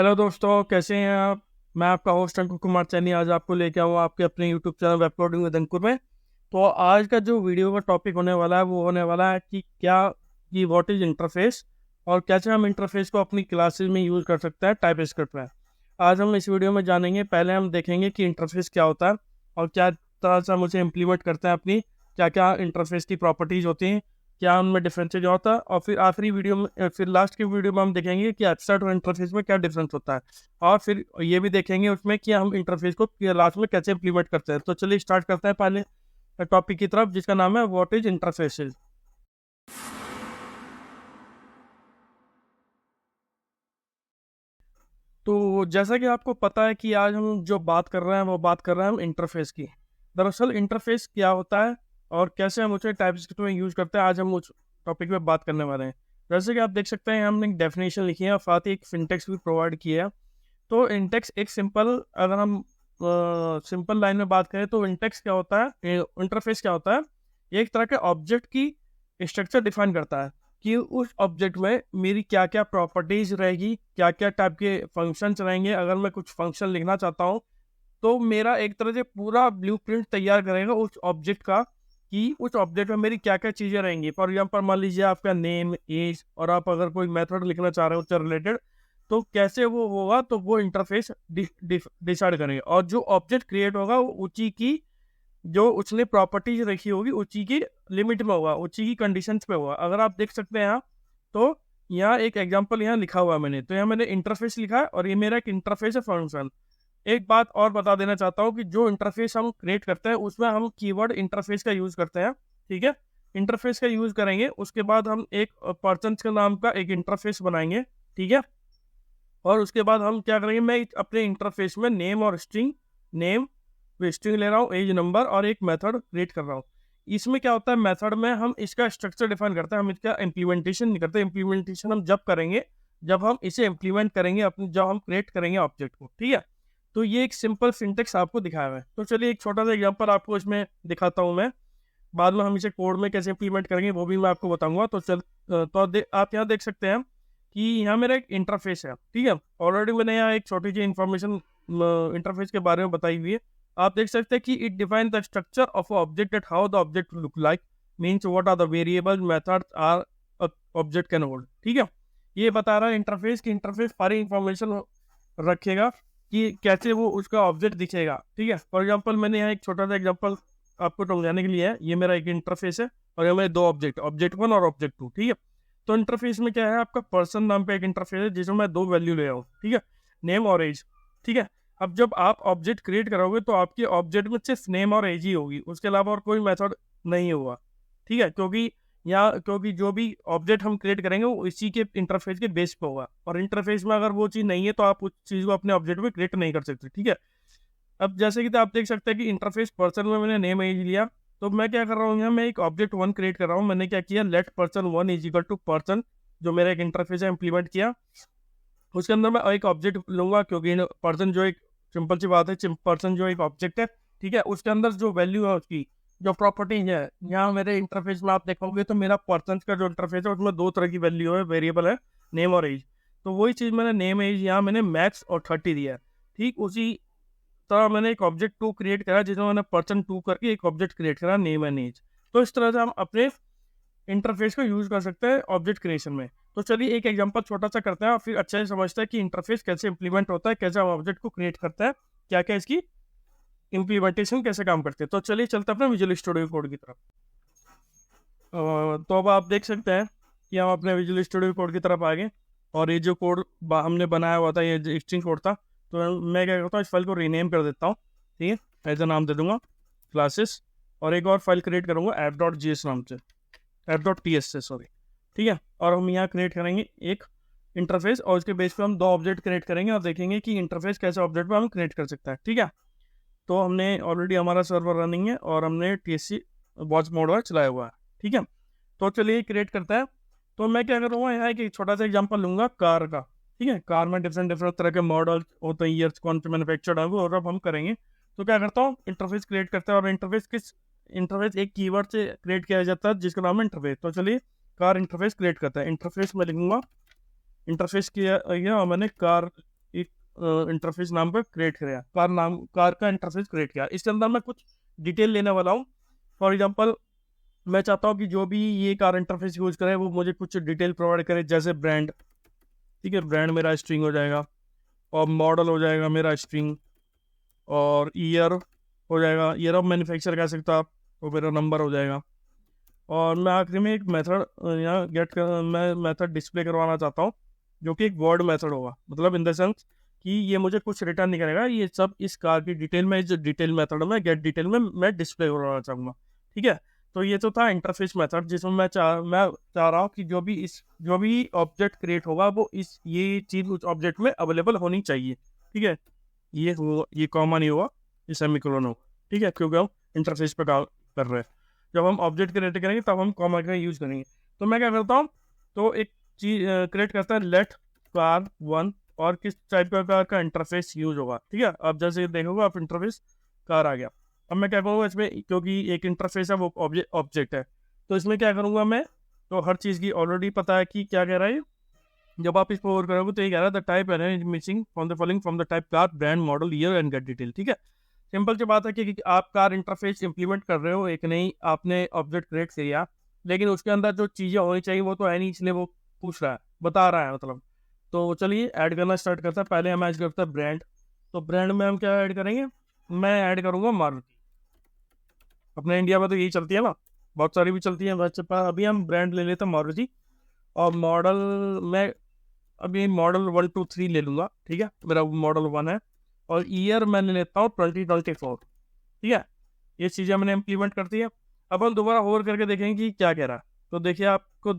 Hello दोस्तों, कैसे हैं आप। मैं आपका होस्ट अंकुर कुमार चैनी आज आपको लेके आऊँ आपके अपने YouTube channel web coding with Ankur में। तो आज का जो वीडियो का टॉपिक होने वाला है वो होने वाला है कि व्हाट इज इंटरफेस और कैसे हम इंटरफेस को अपनी क्लासेस में यूज़ कर सकते हैं टाइपस्क्रिप्ट में। आज हम इस वीडियो में जानेंगे। पहले हम देखेंगे कि इंटरफेस क्या होता है और क्या तरह से हम उसे इम्प्लीमेंट करते हैं अपनी क्या क्या इंटरफेस की प्रॉपर्टीज़ होती हैं, क्या उनमें डिफरेंसेज होता है, और फिर आखिरी वीडियो में फिर लास्ट की वीडियो में हम देखेंगे कि एब्स्ट्रैक्ट और इंटरफेस में क्या डिफरेंस होता है। और फिर ये भी देखेंगे उसमें कि हम इंटरफेस को लास्ट में कैसे इम्प्लीमेंट करते हैं। तो चलिए स्टार्ट करते हैं पहले टॉपिक की तरफ, जिसका नाम है व्हाट इज इंटरफेसेस। तो जैसा कि आपको पता है कि आज हम जो बात कर रहे हैं वो बात कर रहे हैं हम इंटरफेस की। दरअसल इंटरफेस क्या होता है और कैसे हम उसे टाइपस्क्रिप्ट में यूज़ करते हैं, आज हम उस टॉपिक पे बात करने वाले हैं। जैसे कि आप देख सकते हैं हमने एक डेफिनेशन लिखी है और साथ ही एक सिंटेक्स भी प्रोवाइड किया है। तो इंटेक्स एक सिंपल, अगर हम सिंपल लाइन में बात करें तो इंटेक्स क्या होता है, इंटरफेस क्या होता है, ये एक तरह के ऑब्जेक्ट की स्ट्रक्चर डिफाइन करता है कि उस ऑब्जेक्ट में मेरी क्या क्या प्रॉपर्टीज रहेगी, क्या क्या टाइप के फंक्शंस रहेंगे। अगर मैं कुछ फंक्शन लिखना चाहता हूँ तो मेरा एक तरह से पूरा ब्लूप्रिंट तैयार करेगा उस ऑब्जेक्ट का कि उस ऑब्जेक्ट में मेरी क्या क्या चीज़ें रहेंगी। फॉर एग्जाम्पल मान लीजिए आपका नेम, एज, और आप अगर कोई मेथड लिखना चाह रहे हो उससे रिलेटेड, तो कैसे वो होगा, तो वो इंटरफेस डिसाइड करेंगे। और जो ऑब्जेक्ट क्रिएट होगा वो उसी की जो उसने प्रॉपर्टीज रखी होगी उसी की लिमिट में होगा, उसी की कंडीशंस पे होगा। अगर आप देख सकते हैं यहाँ, तो यहाँ एक एग्जांपल यहाँ लिखा हुआ है मैंने, तो यहाँ मैंने इंटरफेस लिखा है और ये मेरा एक इंटरफेस है फंक्शन। एक बात और बता देना चाहता हूँ कि जो इंटरफेस हम क्रिएट करते हैं उसमें हम कीवर्ड इंटरफेस का यूज़ करते हैं। ठीक है, इंटरफेस का यूज़ करेंगे, उसके बाद हम एक पर्सन के नाम का एक इंटरफेस बनाएंगे। ठीक है, और उसके बाद हम क्या करेंगे, मैं अपने इंटरफेस में नेम और स्ट्रिंग, नेम स्ट्रिंग ले रहा हूँ, एज नंबर, और एक मेथड क्रिएट कर रहा हूँ। इसमें क्या होता है, मेथड में हम इसका स्ट्रक्चर डिफाइन करते हैं, हम इसका इम्प्लीमेंटेशन नहीं करते। इम्प्लीमेंटेशन हम जब करेंगे जब हम इसे इम्प्लीमेंट करेंगे अपने, जब हम क्रिएट करेंगे ऑब्जेक्ट को। ठीक है, तो ये एक सिंपल सिंटेक्स आपको दिखाया हुआ है। तो चलिए एक छोटा सा एग्जांपल आपको इसमें दिखाता हूँ मैं। बाद में हम इसे कोड में कैसे इम्प्लीमेंट करेंगे वो भी मैं आपको बताऊंगा। तो आप यहाँ देख सकते हैं कि यहाँ मेरा एक इंटरफेस है। ठीक है, ऑलरेडी मैंने यहाँ एक छोटी सी इन्फॉर्मेशन इंटरफेस के बारे में बताई हुई है। आप देख सकते हैं कि it define the structure of object at how the object look like, means what are the variable methods our object can hold. ठीक है, ये बता रहा है इंटरफेस की इंटरफेस सारी इंफॉर्मेशन रखेगा कि कैसे वो उसका ऑब्जेक्ट दिखेगा। ठीक है, फॉर एग्जांपल मैंने यहाँ एक छोटा सा एग्जांपल आपको समझाने के लिए है। ये मेरा एक इंटरफेस है और ये मेरे दो ऑब्जेक्ट, ऑब्जेक्ट 1 और ऑब्जेक्ट 2। ठीक है, तो इंटरफेस में क्या है, आपका पर्सन नाम पे एक इंटरफेस है जिसमें मैं दो वैल्यू ले रहा हूँ। ठीक है, नेम और एज। ठीक है, अब जब आप ऑब्जेक्ट क्रिएट करोगे तो आपके ऑब्जेक्ट में सिर्फ नेम और एज ही होगी, उसके अलावा और कोई मेथड नहीं होगा। ठीक है, क्योंकि जो भी ऑब्जेक्ट हम क्रिएट करेंगे वो इसी के इंटरफेस के बेस पे होगा, और इंटरफेस में अगर वो चीज़ नहीं है तो आप उस चीज़ को अपने ऑब्जेक्ट में क्रिएट नहीं कर सकते। ठीक है, अब जैसे कि तो आप देख सकते हैं कि इंटरफेस पर्सन में मैंने नेम एज लिया, तो मैं क्या कर रहा हूँ, यहाँ मैं एक ऑब्जेक्ट 1 क्रिएट कर रहा हूँ। मैंने क्या किया, let person 1 is equal to person, जो मेरा एक इंटरफेस है, इंप्लीमेंट किया। उसके अंदर मैं एक ऑब्जेक्ट लूंगा क्योंकि पर्सन जो एक सिंपल सी बात है, पर्सन जो एक ऑब्जेक्ट है। ठीक है, उसके अंदर जो वैल्यू है उसकी जो प्रॉपर्टी है, यहाँ मेरे इंटरफेस में आप देखोगे तो मेरा पर्सन का जो इंटरफेस है उसमें दो तरह की वैल्यू है, वेरिएबल है, नेम और एज। तो वही चीज़ मैंने नेम एज यहाँ मैंने मैक्स और 30 दिया है। ठीक उसी तरह मैंने एक ऑब्जेक्ट 2 क्रिएट करा जिसमें मैंने पर्सन 2 करके एक ऑब्जेक्ट क्रिएट करा, नेम एंड एज। तो इस तरह से हम अपने इंटरफेस को यूज कर सकते हैं ऑब्जेक्ट क्रिएशन में। तो चलिए एक एग्जांपल छोटा सा करते हैं और फिर अच्छे से समझते हैं कि इंटरफेस कैसे इंप्लीमेंट होता है, कैसे हम ऑब्जेक्ट को क्रिएट करते हैं, क्या क्या इसकी इंप्लीमेंटेशन कैसे काम करते हैं। तो चलिए चलते हैं अपने विजुअल स्टूडियो कोड की तरफ। तो अब आप देख सकते हैं कि हम अपने विजुअल स्टूडियो कोड की तरफ आ गए, और ये जो कोड हमने बनाया हुआ था, ये स्ट्रिंग कोड था, तो मैं क्या करता हूँ, इस फाइल को रीनेम कर देता हूँ। ठीक है, ऐसा नाम दे दूंगा क्लासेस, और एक और फाइल क्रिएट करूँगा app.js नाम से, app.ts से, सॉरी। ठीक है, और हम यहाँ क्रिएट करेंगे एक इंटरफेस, और उसके बेस पे हम दो ऑब्जेक्ट क्रिएट करेंगे और देखेंगे कि इंटरफेस कैसे ऑब्जेक्ट पे हम क्रिएट कर सकते हैं। ठीक है, तो हमने ऑलरेडी हमारा सर्वर रनिंग है और हमने TSC वॉच मोड में चलाया हुआ है। ठीक है, तो चलिए क्रिएट करता है। तो मैं क्या करूँगा, यहाँ एक छोटा सा एग्जांपल लूँगा कार का। ठीक है, कार में डिफरेंट डिफरेंट तरह के मॉडल होते हैं, ईयर्स कौन से मैन्युफैक्चर्ड है वो, और अब हम करेंगे। तो क्या करता हूँ, इंटरफेस क्रिएट करता है, और इंटरफेस एक कीवर्ड से क्रिएट किया जाता है जिसका नाम है इंटरफेस। तो चलिए कार इंटरफेस क्रिएट करता है। इंटरफेस में लिखूंगा, इंटरफेस किया और मैंने कार इंटरफेस नाम का क्रिएट किया, कार का इंटरफेस क्रिएट किया। इसके अंदर मैं कुछ डिटेल लेने वाला हूँ। फॉर एग्जांपल मैं चाहता हूँ कि जो भी ये कार इंटरफेस यूज करे वो मुझे कुछ डिटेल प्रोवाइड करे, जैसे ब्रांड, ठीक है, ब्रांड मेरा स्ट्रिंग हो जाएगा, और मॉडल हो जाएगा मेरा स्ट्रिंग, और ईयर हो जाएगा, ईयर ऑफ मैन्युफैक्चर कह सकता आप, वो मेरा नंबर हो जाएगा। और मैं आखिरी में एक मेथड यहाँ मैं मेथड डिस्प्ले करवाना चाहता हूँ, जो कि एक वर्ड मेथड होगा, मतलब इन द सेंस कि ये मुझे कुछ रिटर्न नहीं करेगा, ये सब इस कार की डिटेल में, इस डिटेल मेथड में, गेट डिटेल में मैं डिस्प्ले करवाना चाहूँगा। ठीक है, तो ये तो था इंटरफेस मेथड, जिसमें मैं चाह रहा हूँ कि जो भी ऑब्जेक्ट क्रिएट होगा वो ये चीज़ उस ऑब्जेक्ट में अवेलेबल होनी चाहिए। ठीक है, ये कॉमा नहीं होगा, ये सेमीकोलन होगा। ठीक है, क्योंकि हम इंटरफेस पे काम कर रहे हैं। जब हम ऑब्जेक्ट क्रिएट करेंगे तब हम कॉमा का यूज़ करेंगे। तो मैं क्या करता हूँ, तो एक चीज क्रिएट करता है, लेट कार वन, और किस टाइप का कार का इंटरफेस यूज होगा। ठीक है, अब जैसे देखोगे आप इंटरफेस कार आ गया। अब मैं क्या करूँगा इसमें, क्योंकि एक इंटरफेस है वो ऑब्जेक्ट है, तो इसमें क्या करूँगा मैं, तो हर चीज़ की ऑलरेडी पता है कि क्या कह रहा है। जब आप इसको ओवर करोगे तो ये कह रहा है the type error missing from the following from the type car, brand, model, year and gate detail. ठीक है, सिंपल सी बात है कि आप कार इंटरफेस इंप्लीमेंट कर रहे हो, एक नई आपने ऑब्जेक्ट क्रिएट किया, लेकिन उसके अंदर जो चीज़ें होनी चाहिए वो तो है नहीं, इसलिए वो पूछ रहा है, बता रहा है मतलब। तो चलिए ऐड करना स्टार्ट करता है। पहले हम ऐड करते हैं ब्रांड। तो ब्रांड में हम क्या ऐड करेंगे, मैं ऐड करूँगा मारुति। अपने इंडिया में तो यही चलती है ना, बहुत सारी भी चलती है वैसे, पर अभी हम ब्रांड ले लेते हैं मारुति। और मॉडल मैं अभी मॉडल 123 ले लूँगा। ठीक है, मेरा मॉडल 1 है। और ईयर मैं ले लेता हूँ 2024। ठीक है, ये चीज़ें मैंने इम्प्लीमेंट कर दी है। अब हम दोबारा होवर करके देखेंगे कि क्या कह रहा है। तो देखिए आपको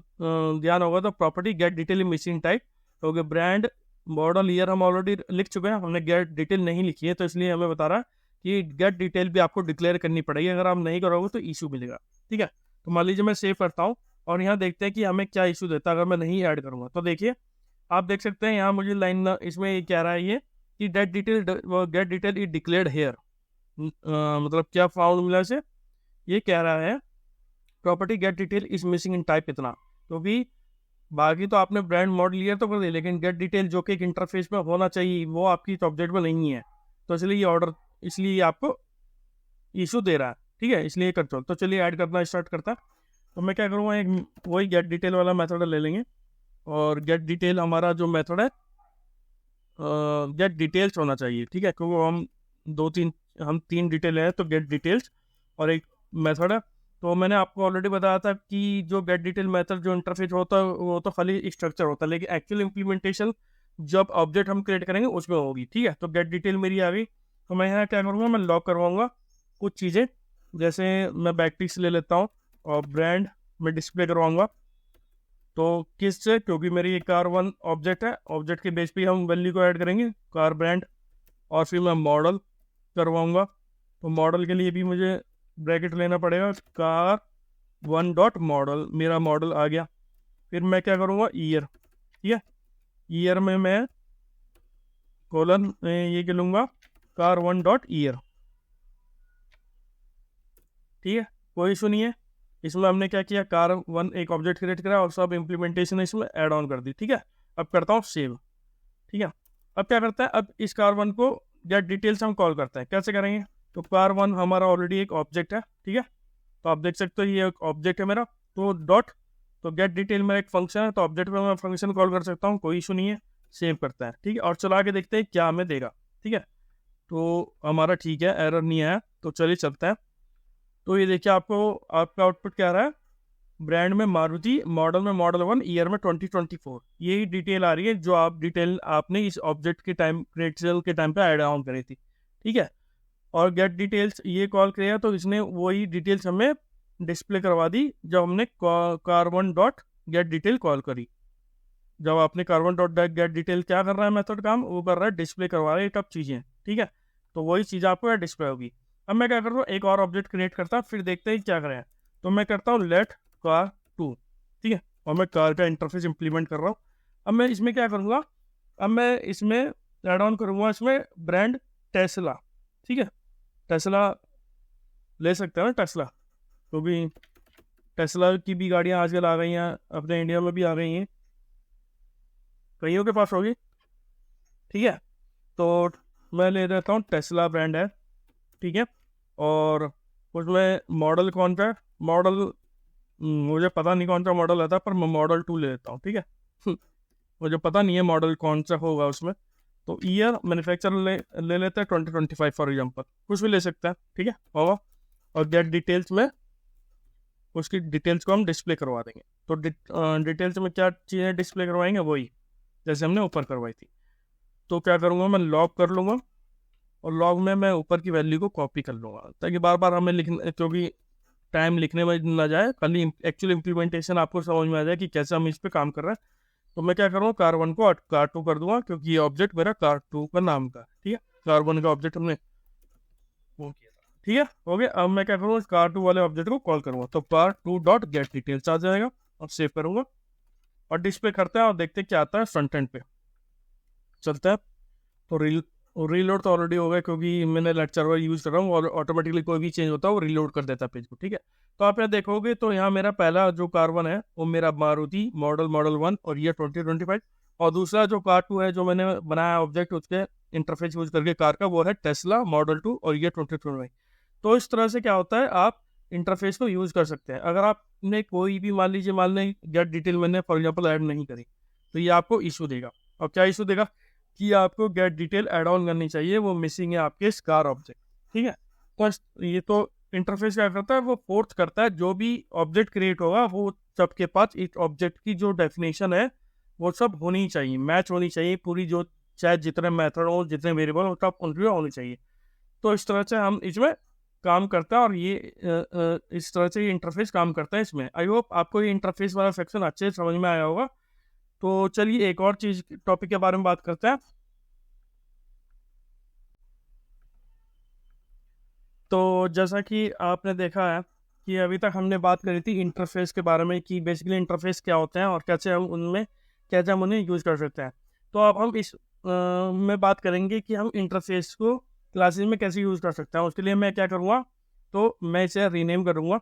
ध्यान होगा, तो property get detail missing type, क्योंकि ब्रांड, मॉडल, ईयर हम ऑलरेडी लिख चुके हैं, हमने गेट डिटेल नहीं लिखी है, तो इसलिए हमें बता रहा है कि गेट डिटेल भी आपको डिक्लेयर करनी पड़ेगी, अगर आप नहीं करोगे तो इशू मिलेगा। ठीक है, तो मान लीजिए मैं सेव करता हूँ, और यहाँ देखते हैं कि हमें क्या इशू देता है अगर मैं नहीं ऐड करूँगा। तो देखिए आप देख सकते हैं यहाँ मुझे लाइन इसमें ये कह रहा है ये कि get detail is declared here. मतलब क्या फाउंड मिला से, ये कह रहा है property get detail is missing in type इतना। क्योंकि बाकी तो आपने ब्रांड मॉडल लिया तो कर दिया, लेकिन गेट डिटेल जो कि एक इंटरफेस में होना चाहिए वो आपकी ऑब्जेक्ट में नहीं है, तो इसलिए ये ऑर्डर, इसलिए आपको इशू दे रहा है। ठीक है, इसलिए करते हो। तो चलिए ऐड करना स्टार्ट करता है। तो मैं क्या करूँगा, एक वही गेट डिटेल वाला मेथड ले लेंगे, और गेट डिटेल हमारा जो मेथड है गेट डिटेल्स होना चाहिए। ठीक है, क्योंकि हम तीन डिटेल है, तो गेट डिटेल्स और एक मेथड है। तो मैंने आपको ऑलरेडी बताया था कि जो गेट डिटेल मेथड जो इंटरफेस होता है वो तो खाली स्ट्रक्चर होता है, लेकिन एक्चुअल इंप्लीमेंटेशन जब ऑब्जेक्ट हम क्रिएट करेंगे उसमें होगी। ठीक है, तो गेट डिटेल मेरी आ गई। तो मैं यहाँ क्या करूँगा, मैं लॉक करवाऊँगा कुछ चीज़ें, जैसे मैं बैकटिक्स ले लेता हूँ, और ब्रांड में डिस्प्ले करवाऊँगा। तो किससे, क्योंकि मेरी ये कार वन ऑब्जेक्ट है, ऑब्जेक्ट के बेस पे हम वैल्यू को ऐड करेंगे, कार ब्रांड। और फिर मैं मॉडल करवाऊँगा, तो मॉडल के लिए भी मुझे ब्रैकेट लेना पड़ेगा, कार वन डॉट मॉडल, मेरा मॉडल आ गया। फिर मैं क्या करूँगा, ईयर। ठीक है, ईयर में मैं कोलन ये के लूँगा, कार वन डॉट ईयर। ठीक है, कोई इशू नहीं है। इसमें हमने क्या किया, कार वन एक ऑब्जेक्ट क्रिएट करा और सब इम्प्लीमेंटेशन इसमें ऐड ऑन कर दी। ठीक है, अब करता हूँ सेव। ठीक है, अब क्या करता है, अब इस कार वन को गेट डिटेल्स हम कॉल करते हैं। कैसे करेंगे, तो कार वन हमारा ऑलरेडी एक ऑब्जेक्ट है। ठीक है, तो आप देख सकते हो ये एक ऑब्जेक्ट है मेरा, तो डॉट, तो गेट डिटेल में एक फंक्शन है, तो ऑब्जेक्ट में मैं फंक्शन कॉल कर सकता हूँ, कोई इशू नहीं है। सेव करता है। ठीक है, और चला के देखते हैं क्या हमें देगा। ठीक है, तो हमारा ठीक है, एरर नहीं आया, तो चलिए चलता है। तो ये देखिए आपका आउटपुट क्या रहा है, ब्रांड में मारुति, मॉडल में मॉडल 1, ईयर में 2024। यही डिटेल आ रही है जो डिटेल आपने इस ऑब्जेक्ट के टाइम क्रिएशन के टाइम पे ऐड ऑन करी थी। ठीक है, और गेट डिटेल्स ये कॉल किया तो इसने वही डिटेल्स हमें डिस्प्ले करवा दी जब हमने carbon dot gate detail call करी। जब आपने कार्बन डॉट गेट डिटेल क्या कर रहा है मेथड काम, वो कर रहा है डिस्प्ले करवा रहा है टॉप चीज़ें। ठीक है, तो वही चीज़ आपको डिस्प्ले होगी। अब मैं क्या कर रहा हूँ, एक और ऑब्जेक्ट क्रिएट करता हूँ, फिर देखते हैं क्या करें। तो मैं करता हूँ लेट कार 2। ठीक है, और मैं कार का इंटरफेस इंप्लीमेंट कर रहा हूँ। अब मैं इसमें क्या करूँगा, अब मैं इसमें ऐड ऑन करूँगा इसमें ब्रांड टेस्ला। ठीक है, टेस्ला ले सकते हैं ना, टेस्ला, क्योंकि टेस्ला की भी गाड़ियाँ आजकल आ गई हैं, अपने इंडिया में भी आ गई हैं, कईयों के पास होगी। ठीक है, तो मैं ले लेता हूँ टेस्ला ब्रांड है, ठीक है। और उसमें मॉडल कौन सा है, मॉडल मुझे पता नहीं कौन सा मॉडल आता है, पर मैं मॉडल 2 ले लेता हूँ, ठीक है। मुझे पता नहीं है मॉडल कौन सा होगा उसमें। तो ईयर मैन्युफैक्चर ले लेते हैं 2025 फॉर एग्जाम्पल, कुछ भी ले सकते हैं, ठीक है होगा। और गेट डिटेल्स में उसकी डिटेल्स को हम डिस्प्ले करवा देंगे। तो डिटेल्स में क्या चीज़ें डिस्प्ले करवाएंगे, वही जैसे हमने ऊपर करवाई थी। तो क्या करूँगा, मैं लॉग कर लूँगा और लॉग में मैं ऊपर की वैल्यू को कॉपी कर लूँगा, ताकि बार बार हमें लिखने, क्योंकि टाइम लिखने में ना जाए, खाली एक्चुअल इम्प्लीमेंटेशन आपको समझ में आ जाए कि कैसे हम इस पर काम कर रहे हैं। तो मैं क्या करूँगा, कार1 को कार2 कर दूंगा, क्योंकि ये ऑब्जेक्ट मेरा कार2 का नाम का, ठीक है। कार1 का ऑब्जेक्ट हमने वो किया था, ठीक है हो गया। अब मैं क्या करूँगा, इस कार2 वाले ऑब्जेक्ट को कॉल करूँगा, तो car2 डॉट गेट डिटेल्स आ जाएगा और सेव करूँगा और डिस्प्ले करते हैं और देखते हैं क्या आता है फ्रंट एंड पे चलता है। तो रीलोड तो ऑलरेडी हो गया, क्योंकि मैंने लेक्चर वर्ड यूज़ कर रहा हूँ और ऑटोमेटिकली कोई भी चेंज होता है वो रीलोड कर देता है पेज को, ठीक है। तो आप यहाँ देखोगे तो यहाँ मेरा पहला जो कार1 है वो मेरा मारुति मॉडल 1 और ईयर 2025, और दूसरा जो कार2 है जो मैंने बनाया ऑब्जेक्ट उसके इंटरफेस यूज करके कार का, वो है टेस्ला मॉडल 2 और ईयर 2025। तो इस तरह से क्या होता है, आप इंटरफेस को यूज़ कर सकते हैं। अगर आपने कोई भी मान लीजिए गेट डिटेल मैंने फॉर एग्जाम्पल ऐड नहीं करी, तो ये आपको इशू देगा। और क्या इशू देगा कि आपको गेट डिटेल ऐड ऑन करनी चाहिए, वो मिसिंग है आपके कार ऑब्जेक्ट, ठीक है। तो ये तो इंटरफेस क्या करता है, वो फोर्स करता है जो भी ऑब्जेक्ट क्रिएट होगा वो सबके पास इस ऑब्जेक्ट की जो डेफिनेशन है वो सब होनी चाहिए, मैच होनी चाहिए पूरी, जो चाहे जितने मेथड हो जितने वेरिएबल हो सब उनकी होनी चाहिए। तो इस तरह से हम इसमें काम करता है और ये इस तरह से ये इंटरफेस काम करता है इसमें। आई होप आपको ये इंटरफेस वाला सेक्शन अच्छे से समझ में आया होगा। तो चलिए एक और चीज टॉपिक के बारे में बात करते हैं। तो जैसा कि आपने देखा है कि अभी तक हमने बात करी थी इंटरफेस के बारे में, कि बेसिकली इंटरफेस क्या होते हैं और कैसे हम उन्हें यूज़ कर सकते हैं। तो अब हम इस में बात करेंगे कि हम इंटरफेस को क्लासेस में कैसे यूज़ कर सकते हैं। उसके लिए मैं क्या करूँगा, तो मैं इसे रीनेम करूँगा,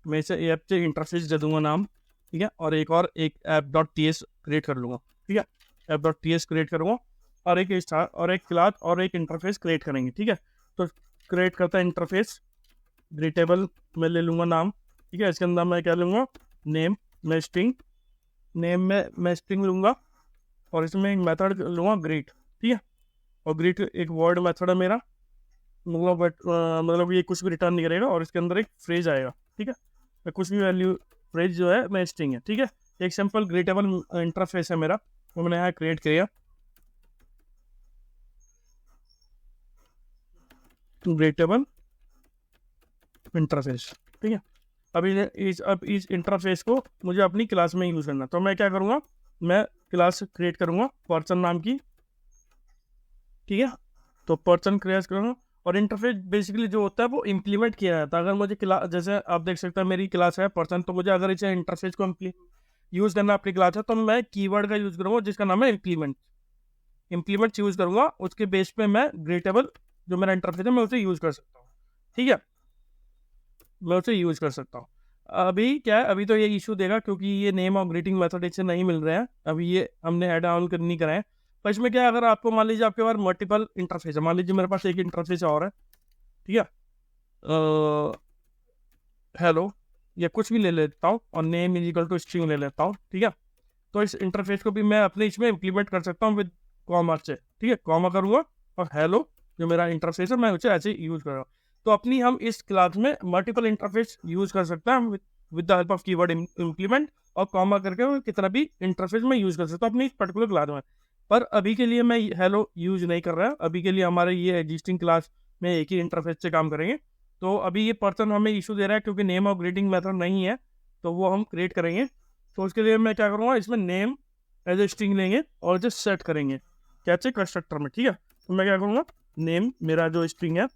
मैं इसे ऐप से इंटरफेस दे दूँगा नाम, ठीक है। और एक app dot T S create कर लूँगा, ठीक है। App dot T S create करूँगा और एक स्टार और एक क्लास और एक इंटरफेस क्रिएट करेंगे, ठीक है। तो क्रिएट करता है इंटरफेस, ग्रीटेबल में ले लूँगा नाम, ठीक है। इसके अंदर मैं क्या लूँगा, नेम में स्ट्रिंग, नेम में मैं स्ट्रिंग लूँगा और इसमें एक मेथड लूँगा ग्रीट, ठीक है। और ग्रीट एक वर्ड मेथड है मेरा, मतलब ये कुछ भी रिटर्न नहीं करेगा और इसके अंदर एक फ्रेज आएगा, ठीक है। मैं कुछ भी वैल्यू फ्रेज जो है मैं स्ट्रिंग है, ठीक है। एक सिंपल ग्रीटेबल इंटरफेस है मेरा, वो मैंने यहाँ क्रिएट किया, ग्रीटेबल इंटरफेस, ठीक है। अब इस इंटरफेस को मुझे अपनी क्लास में यूज़ करना, तो मैं क्या करूँगा, मैं क्लास क्रिएट करूँगा पर्सन नाम की, ठीक है। तो पर्सन क्रिएट करूँगा और इंटरफेस बेसिकली जो होता है वो इम्प्लीमेंट किया जाता है। अगर मुझे क्लास, जैसे आप देख सकते हैं मेरी क्लास है पर्सन, तो मुझे अगर इसे इंटरफेस को यूज़ करना अपनी क्लास है, तो मैं कीवर्ड का यूज़ करूँगा जिसका नाम है इम्प्लीमेंट यूज़ करूँगा। उसके बेस पे मैं ग्रेटेबल जो मेरा इंटरफेस है मैं उसे यूज़ कर सकता हूँ, ठीक है, मैं उसे यूज़ कर सकता हूँ। अभी क्या है, अभी तो ये इशू देगा क्योंकि ये नेम और ग्रीटिंग मेथड इससे नहीं मिल रहे हैं, अभी ये हमने ऐड ऑन नहीं कराए। पर इसमें क्या है, अगर आपको मान लीजिए आपके पास मल्टीपल इंटरफेस है, मान लीजिए मेरे पास एक इंटरफेस और है, ठीक है, हेलो या कुछ भी ले लेता हूँ और name is equal to string ले लेता हूँ, ठीक है। तो इस इंटरफेस को भी मैं अपने इसमें इम्प्लीमेंट कर सकता हूँ विद कॉमा से, ठीक है, कॉमा करूँगा और हेलो जो मेरा इंटरफेस है मैं उसे ऐसे यूज़ कर रहा हूँ। तो अपनी हम इस क्लास में मल्टीपल इंटरफेस यूज़ कर सकते हैं with the help of keyword implement और कॉमा करके कितना भी इंटरफेस में यूज़ कर सकता हूँ अपनी इस पर्टिकुलर क्लास में। पर अभी के लिए मैं हेलो यूज़ नहीं कर रहा, अभी के लिए हमारे ये एग्जिस्टिंग क्लास में एक ही इंटरफेस से काम करेंगे। तो अभी ये पर्सन हमें इशू दे रहा है क्योंकि नेम और ग्रीटिंग मेथड नहीं है, तो वो हम क्रिएट करेंगे। तो उसके लिए मैं क्या करूँगा, इसमें नेम एज ए स्ट्रिंग लेंगे और इसे सेट करेंगे कैसे कंस्ट्रक्टर में, ठीक है। तो मैं क्या करूँगा, नेम मेरा जो स्ट्रिंग है,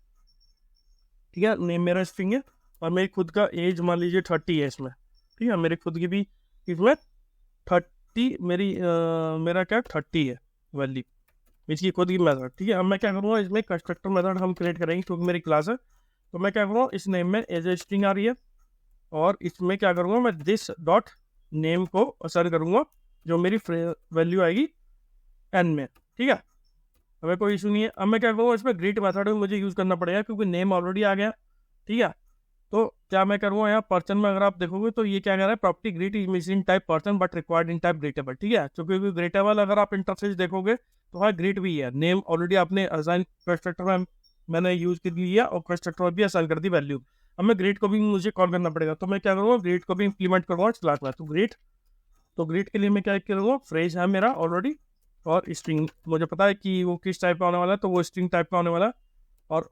ठीक है, नेम मेरा स्ट्रिंग है और मेरी खुद का एज मान लीजिए 30 है इसमें, ठीक है, मेरी खुद की भी इसमें 30 मेरा क्या 30 है वैल्यू इसकी खुद की मेथड, ठीक है। अब मैं क्या करूँगा, इसमें कंस्ट्रक्टर मेथड हम क्रिएट करेंगे क्योंकि मेरी क्लास है। तो मैं क्या करूँगा, इस नेम में एज ए स्ट्रिंग आ रही है और इसमें क्या करूँगा, मैं दिस डॉट नेम को असर करूँगा जो मेरी वैल्यू आएगी एन में, ठीक है। हमें कोई इशू नहीं है। अब मैं क्या करूँगा, इसमें ग्रीट मेथड में मुझे यूज़ करना पड़ेगा क्योंकि नेम ऑलरेडी आ गया, ठीक है। तो क्या मैं करूँगा, यहाँ पर्सन में अगर आप देखोगे तो ये क्या कह रहा है, property greet is missing type person but required in type greetable, ठीक है। क्योंकि ग्रीटेबल अगर आप इंटरफेस देखोगे तो हाँ ग्रीट भी है, नेम ऑलरेडी आपने असाइन कंस्ट्रक्टर में मैंने यूज़ कर लिया और कंस्ट्रक्टर में भी असाइन कर दी वैल्यू। अब मैं ग्रीट को भी मुझे कॉल करना पड़ेगा, तो मैं क्या करूँगा, ग्रीट को भी इंप्लीमेंट करूँगा क्लास में। तो ग्रीट के लिए मैं क्या करूँगा, फ्रेज है मेरा ऑलरेडी और स्ट्रिंग मुझे पता है कि वो किस टाइप का होने वाला है, तो वो स्ट्रिंग टाइप का होने वाला है। और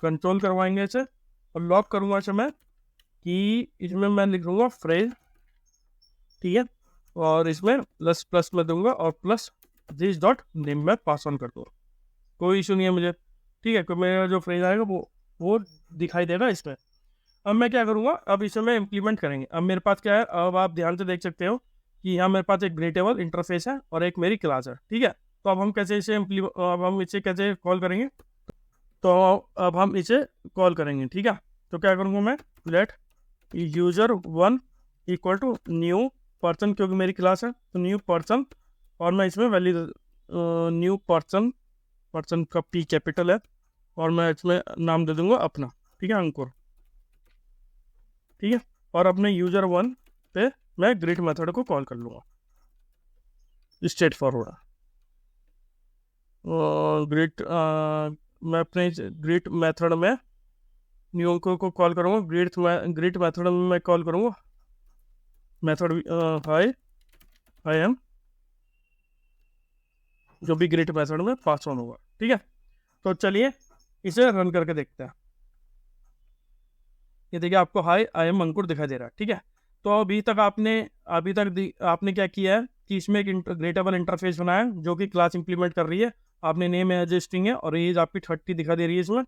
कंट्रोल करवाएंगे इसे और लॉक करूँगा इसे मैं कि इसमें मैं लिख दूँगा फ्रेज, ठीक है। और इसमें प्लस प्लस में दूंगा और प्लस दिस डॉट नेम में पास ऑन कर दूँगा, कोई इशू नहीं है मुझे, ठीक है। क्योंकि मेरा जो फ्रेज आएगा वो दिखाई देगा इसमें। अब मैं क्या करूँगा, अब इसे मैं इम्प्लीमेंट करेंगे। अब मेरे पास क्या है, अब आप ध्यान से देख सकते हो कि यहाँ मेरे पास एक ग्रेटेबल इंटरफेस है और एक मेरी क्लास है, ठीक है। तो अब हम कैसे इसे अब हम इसे कैसे कॉल करेंगे, तो अब हम इसे कॉल करेंगे, ठीक है। तो क्या करूँगा मैं, let user 1 equal to new person, क्योंकि मेरी क्लास है तो न्यू पर्सन, और मैं इसमें वैल्यू न्यू पर्सन का पी कैपिटल है और मैं इसमें नाम दे दूंगा अपना, ठीक है, अंकुर, ठीक है। और अपने यूजर 1 पे मैं ग्रीट मेथड को कॉल कर लूँगा, स्ट्रेट फॉरवर्ड। ग्रीट मैं अपने ग्रीट मेथड में न्यू अंकुर को कॉल करूँगा, ग्रीट मेथड में मैं कॉल करूँगा मेथड हाई आई एम, जो भी ग्रीट मेथड में पास ऑन होगा, ठीक है। तो चलिए इसे रन करके देखते हैं। ये देखिए आपको हाई आई एम अंकुर दिखाई दे रहा है, ठीक है। तो अभी तक आपने क्या किया है कि इसमें एक ग्रेटेबल इंटरफेस बनाया है जो कि क्लास इंप्लीमेंट कर रही है। आपने नेम एज ए स्ट्रिंग है और एज आपकी 30 दिखा दे रही है इसमें,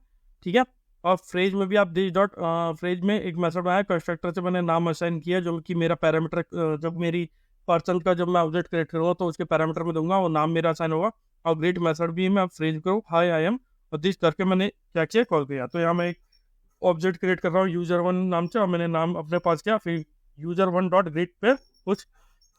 ठीक है। और फ्रेज में भी आप दिस डॉट फ्रेज में एक मेथड बनाया, कंस्ट्रक्टर से मैंने नाम असाइन किया जो कि मेरा पैरामीटर, जब मेरी पर्सन का जब मैं ऑब्जेक्ट क्रिएट करूँगा तो उसके पैरामीटर में दूंगा, वो नाम मेरा असाइन होगा। और ग्रेट मेथड भी मैं फ्रेज करूँ हाई आई एम और दिस करके मैंने क्या किया, कॉल किया। तो यहाँ मैं एक ऑब्जेक्ट क्रिएट कर रहा हूँ यूजर 1 नाम से और मैंने नाम अपने पास किया, फिर यूजर 1 डॉट ग्रीट पे कुछ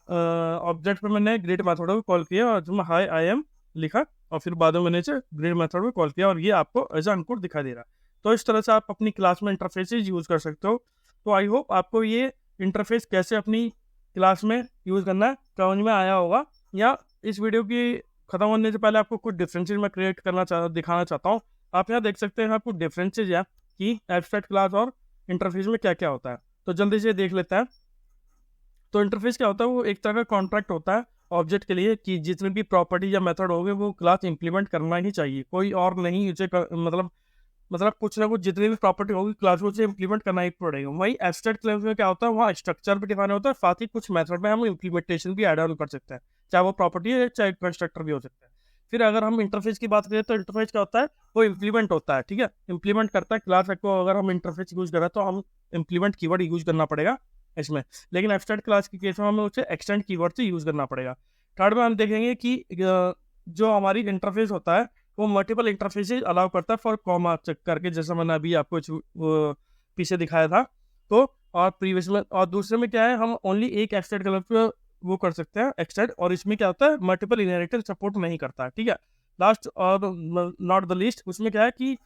ऑब्जेक्ट पे मैंने ग्रीट मेथड को कॉल किया और जो मैं हाई आई एम लिखा और फिर बाद में मैंने इसे ग्रीट मेथड को कॉल किया और ये आपको एज अंकुर दिखाई दे रहा है। तो इस तरह से आप अपनी क्लास में इंटरफेसेज यूज़ कर सकते हो। तो आई होप आपको ये इंटरफेस कैसे अपनी क्लास में यूज़ करना है समझ में आया होगा। या इस वीडियो की ख़त्म होने से पहले आपको कुछ डिफरेंसेज मैं क्रिएट दिखाना चाहता हूँ। आप यहाँ देख सकते हैं आपको डिफरेंसेज है कि एब्स्ट्रैक्ट क्लास और इंटरफेस में क्या क्या होता है। तो जल्दी से देख लेते हैं। तो इंटरफेस क्या होता है, वो एक तरह का कॉन्ट्रैक्ट होता है ऑब्जेक्ट के लिए कि जितने भी प्रॉपर्टी या मेथड होंगे वो क्लास इंप्लीमेंट करना ही चाहिए, कोई और नहीं उसे मतलब कुछ ना कुछ जितनी भी प्रॉपर्टी होगी क्लास को उसे इंप्लीमेंट करना ही पड़ेगा। वही एब्स्ट्रैक्ट क्लास में क्या होता है, वहाँ स्ट्रक्चर भी डिफाइन होता है, साथ ही कुछ मेथड में हम इंप्लीमेंटेशन भी एड ऑन कर सकते हैं, चाहे वो प्रॉपर्टी है चाहे कंस्ट्रक्टर भी हो सकता है। फिर अगर हम इंटरफेस की बात करें तो इंटरफेस क्या होता है, वो इंप्लीमेंट होता है, ठीक है, इंप्लीमेंट करता है क्लास को। अगर हम इंटरफेस यूज कर रहे हैं तो हम इंप्लीमेंट कीवर्ड यूज करना पड़ेगा इसमें, लेकिन एब्स्ट्रैक्ट क्लास के केस में हमें उसे एक्सटेंड कीवर्ड से यूज करना पड़ेगा। थर्ड में हम देखेंगे कि जो हमारी इंटरफेस होता है वो मल्टीपल इंटरफेसेज अलाउ करता है फॉर कॉमा चेक करके, जैसा मैंने अभी आपको पीछे दिखाया था। तो और प्रीवियस में और दूसरे में क्या है, हम ओनली एक एक्सटेंड क्लास पे वो कर सकते हैं एक्सटेंड, और इसमें क्या होता है मल्टीपल इनहेरिटेंस सपोर्ट नहीं करता है, ठीक है। लास्ट और नॉट द लीस्ट, उसमें क्या है कि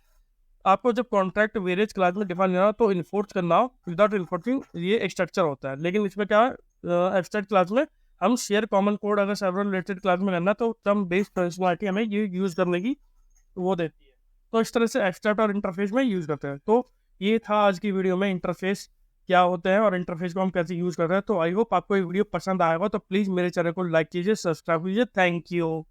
आपको जब कॉन्ट्रैक्ट वेरियस क्लास में डिफाइन करना हो तो इन्फोर्स करना हो विदाउट इन्फोर्सिंग, ये स्ट्रक्चर होता है। लेकिन इसमें क्या है, एब्स्ट्रैक्ट क्लास में हम शेयर कॉमन कोड अगर सेवरल रिलेटेड क्लास में करना तो टर्म बेस्ड फंक्शनलिटी हमें ये यूज करने की वो देती है। तो इस तरह से एब्स्ट्रैक्ट और इंटरफेस में यूज करते हैं। तो ये था आज की वीडियो में इंटरफेस क्या होते हैं और इंटरफेस को हम कैसे यूज कर रहे हैं। तो आई होप आपको ये वीडियो पसंद आएगा, तो प्लीज मेरे चैनल को लाइक कीजिए, सब्सक्राइब कीजिए। Thank you.